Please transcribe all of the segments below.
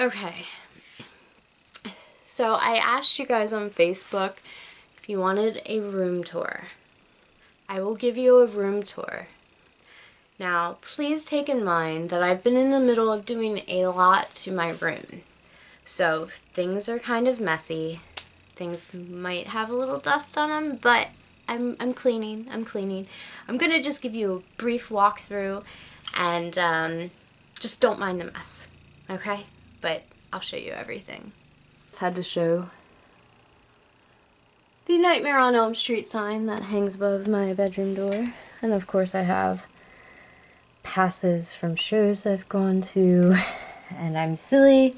Okay, so I asked you guys on Facebook if you wanted a room tour. I will give you a room tour. Now, please take in mind that I've been in the middle of doing a lot to my room. So things are kind of messy. Things might have a little dust on them, but I'm cleaning. I'm going to just give you a brief walkthrough and just don't mind the mess, okay? But I'll show you everything. Just had to show the Nightmare on Elm Street sign that hangs above my bedroom door. And of course I have passes from shows I've gone to, and I'm silly.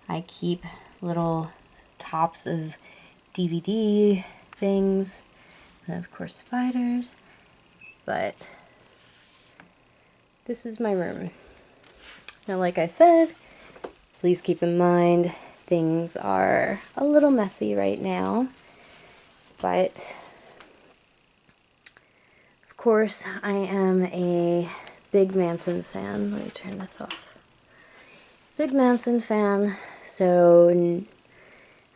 I keep little tops of DVD things, and of course spiders, but this is my room. Now, like I said, please keep in mind things are a little messy right now, but of course I am a big Manson fan. Let me turn this off. Big Manson fan, so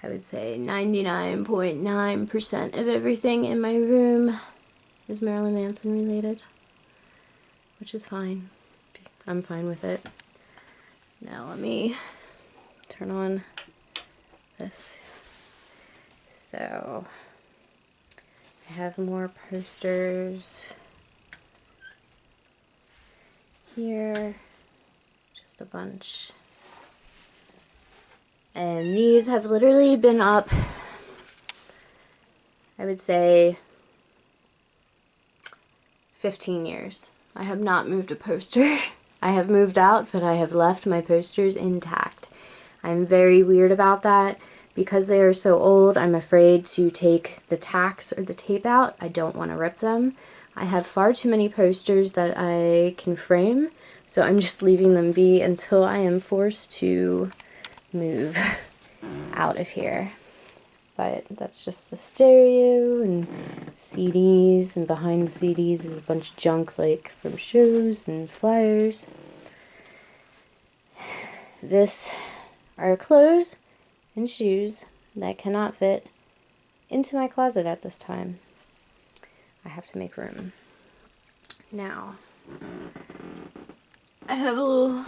I would say 99.9% of everything in my room is Marilyn Manson related, which is fine. I'm fine with it. Now let me turn on this. So I have more posters here, just a bunch. And these have literally been up, I would say, 15 years. I have not moved a poster. I have moved out, but I have left my posters intact. I'm very weird about that. Because they are so old, I'm afraid to take the tacks or the tape out. I don't want to rip them. I have far too many posters that I can frame, so I'm just leaving them be until I am forced to move out of here. But that's just a stereo and CDs, and behind the CDs is a bunch of junk like from shows and flyers. This are clothes and shoes that cannot fit into my closet at this time. I have to make room. Now, I have a little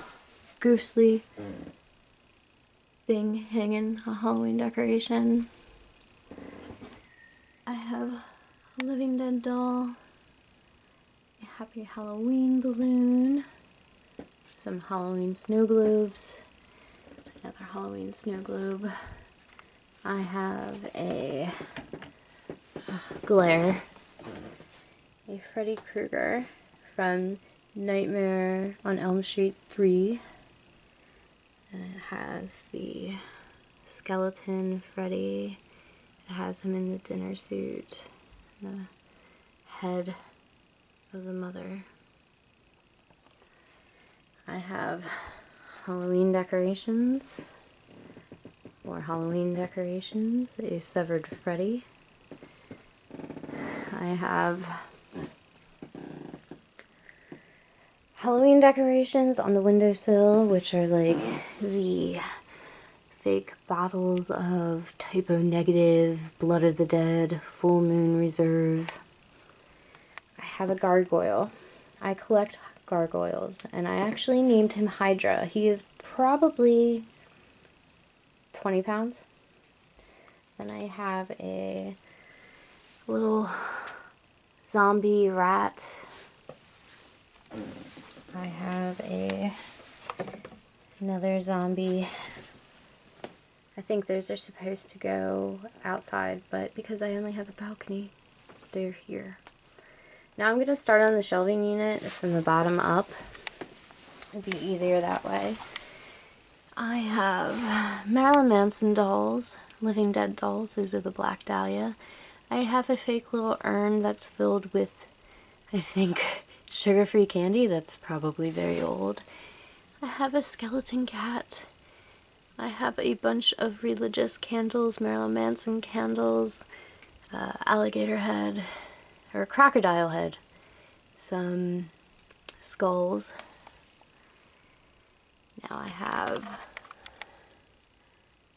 ghostly thing hanging, a Halloween decoration. I have a Living Dead doll, a Happy Halloween balloon, some Halloween snow globes, another Halloween snow globe. I have a glare, a Freddy Krueger from Nightmare on Elm Street 3. And it has the skeleton Freddy. It has him in the dinner suit, the head of the mother. I have Halloween decorations, more Halloween decorations, a severed Freddy. I have Halloween decorations on the windowsill, which are like the fake bottles of typo negative, Blood of the Dead, Full Moon Reserve. I have a gargoyle. I collect gargoyles, and I actually named him Hydra. He is probably 20 pounds. Then I have a little zombie rat. I have another zombie. I think those are supposed to go outside, but because I only have a balcony, they're here. Now I'm going to start on the shelving unit from the bottom up. It'd be easier that way. I have Marilyn Manson dolls, Living Dead dolls. Those are the Black Dahlia. I have a fake little urn that's filled with, I think, sugar-free candy. That's probably very old. I have a skeleton cat. I have a bunch of religious candles, Marilyn Manson candles, alligator head, or crocodile head, some skulls. Now I have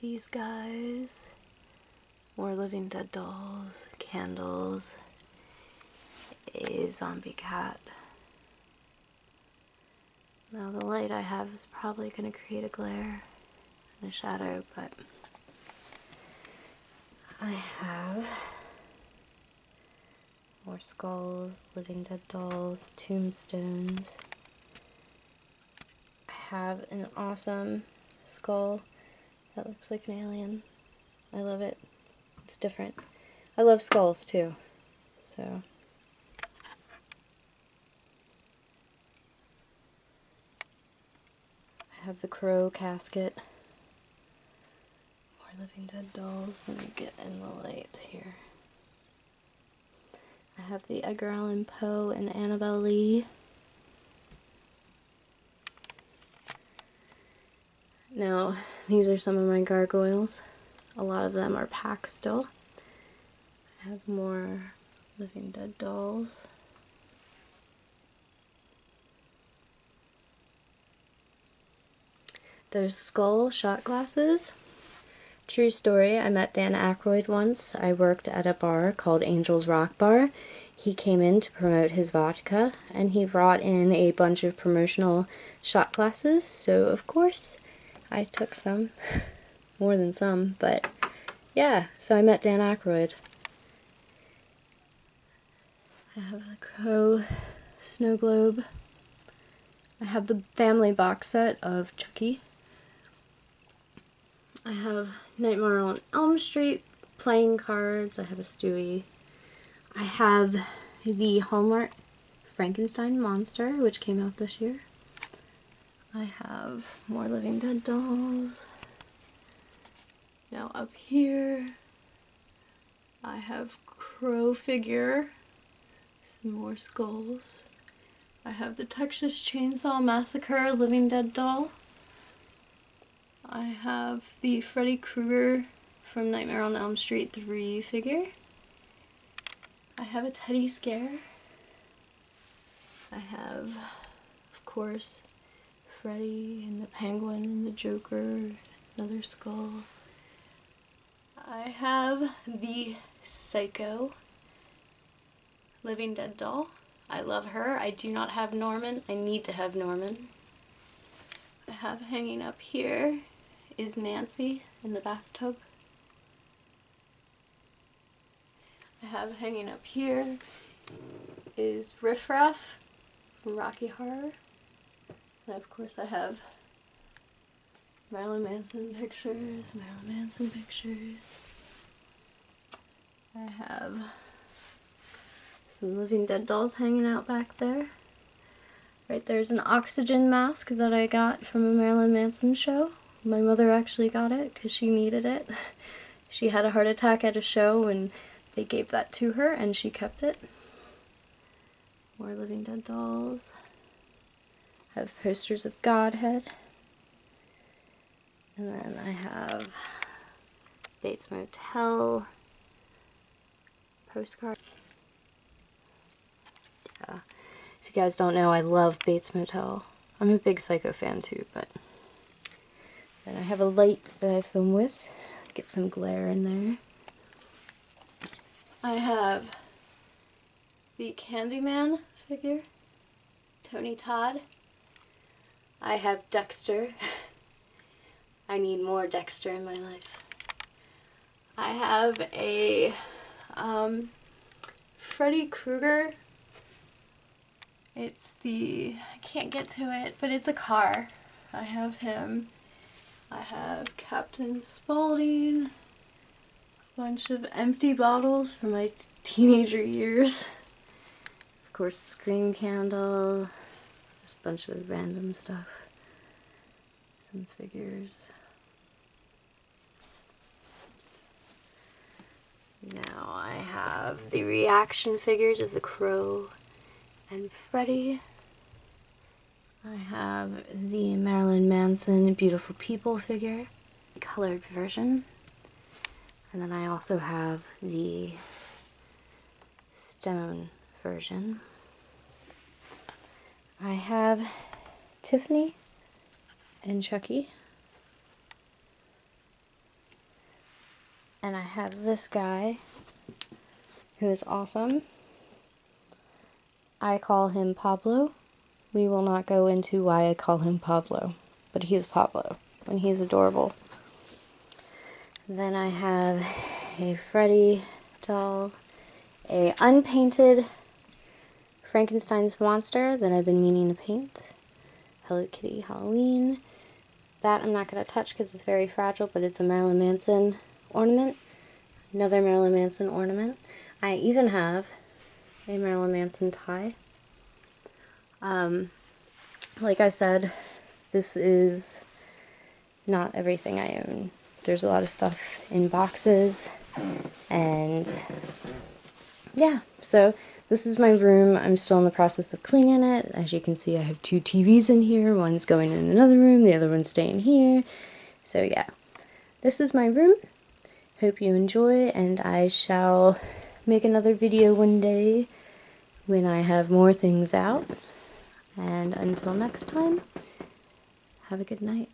these guys. More Living Dead dolls, candles, a zombie cat. Now the light I have is probably going to create a glare and a shadow, but I have more skulls, Living Dead dolls, tombstones. I have an awesome skull that looks like an alien. I love it. It's different. I love skulls too, so. I have the crow casket. More Living Dead dolls. Let me get in the light here. I have the Edgar Allan Poe and Annabelle Lee. Now, these are some of my gargoyles. A lot of them are packed still. I have more Living Dead dolls. There's skull shot glasses. True story, I met Dan Aykroyd once. I worked at a bar called Angel's Rock Bar. He came in to promote his vodka, and he brought in a bunch of promotional shot glasses, so of course I took some. More than some, but yeah, so I met Dan Aykroyd. I have the crow snow globe. I have the family box set of Chucky. I have Nightmare on Elm Street playing cards. I have a Stewie. I have the Hallmark Frankenstein monster, which came out this year. I have more Living Dead dolls. Now up here, I have crow figure, some more skulls. I have the Texas Chainsaw Massacre Living Dead doll. I have the Freddy Krueger from Nightmare on Elm Street 3 figure. I have a Teddy Scare. I have, of course, Freddy and the Penguin and the Joker, another skull. I have the Psycho Living Dead doll. I love her. I do not have Norman. I need to have Norman. I have hanging up here is Nancy in the bathtub. I have hanging up here is Riff Raff from Rocky Horror. And of course I have Marilyn Manson pictures, I have some Living Dead dolls hanging out back there. Right there's an oxygen mask that I got from a Marilyn Manson show. My mother actually got it because she needed it. She had a heart attack at a show and they gave that to her and she kept it. More Living Dead dolls. I have posters of Godhead. And then I have Bates Motel postcard. Yeah. If you guys don't know, I love Bates Motel. I'm a big Psycho fan too, but then I have a light that I film with. Get some glare in there. I have the Candyman figure, Tony Todd. I have Dexter. I need more Dexter in my life. I have a Freddy Krueger. It's the, I can't get to it, but it's a car. I have him. I have Captain Spaulding. A bunch of empty bottles from my teenager years. Of course, the Scream candle. Just a bunch of random stuff. Some figures. Now I have the reaction figures of the Crow and Freddy. I have the Marilyn Manson Beautiful People figure, the colored version. And then I also have the stone version. I have Tiffany and Chucky. And I have this guy who is awesome. I call him Pablo. We will not go into why I call him Pablo, but he is Pablo, and he is adorable. Then I have a Freddy doll, a unpainted Frankenstein's monster that I've been meaning to paint. Hello Kitty Halloween. That I'm not going to touch because it's very fragile, but it's a Marilyn Manson ornament. Another Marilyn Manson ornament. I even have a Marilyn Manson tie. Like I said, this is not everything I own. There's a lot of stuff in boxes, and yeah, so this is my room. I'm still in the process of cleaning it. As you can see, I have 2 TVs in here. One's going in another room, the other one's staying here. So yeah, this is my room. Hope you enjoy, and I shall make another video one day when I have more things out. And until next time, have a good night.